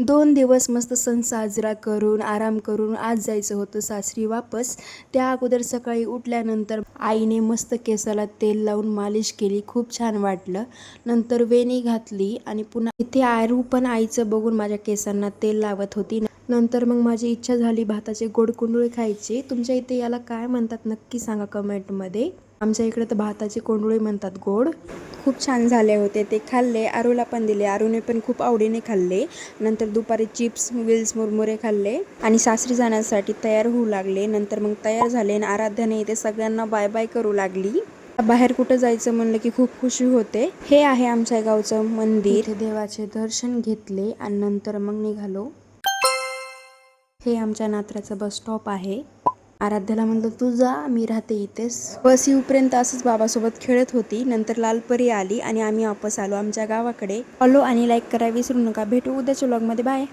2 दिवस मस्त सण साजरा करून आराम करून आज जायचं होतं सासरी वापस. त्या अगोदर सकाळी उठल्यानंतर आईने मस्त केसाला तेल लावून मालिश केली, खूप छान वाटलं. नंतर वेणी घातली आणि पुन्हा इथे आरू पण आईचं बघून माझ्या केसांना तेल लावत होती. नंतर मग माझी इच्छा झाली भाताचे गोड कुंडुळे खायचे. तुमच्या इथे याला काय म्हणतात नक्की सांगा कमेंटमध्ये. आमच्या इकडे तर भाताचे कोंडुळे म्हणतात गोड. खूप छान झाले होते, ते खाल्ले. आरूला पण दिले, आरूने पण खूप आवडीने खाल्ले. नंतर दुपारी चिप्स विल्स मुरमुरे खाल्ले आणि सासरी जाण्यासाठी तयार होऊ लागले. नंतर मग तयार झाले आणि आराध्याने इथे सगळ्यांना बाय बाय करू लागली. बाहेर कुठं जायचं म्हणलं की खूप खुशी होते. हे आहे आमच्या गावचं मंदिर. इथे देवाचे दर्शन घेतले आणि नंतर मग निघालो. हे आमच्या नात्र्याचं बस स्टॉप आहे. आराध्याला म्हणलं तू जा, मी राहते इथेच. बस येऊपर्यंत असंच बाबासोबत खेळत होती. नंतर लालपरी आली आणि आम्ही वापस आलो आमच्या गावाकडे. फॉलो आणि लाईक करायला विसरू नका. भेटू उद्याच्या व्लॉगमध्ये. बाय.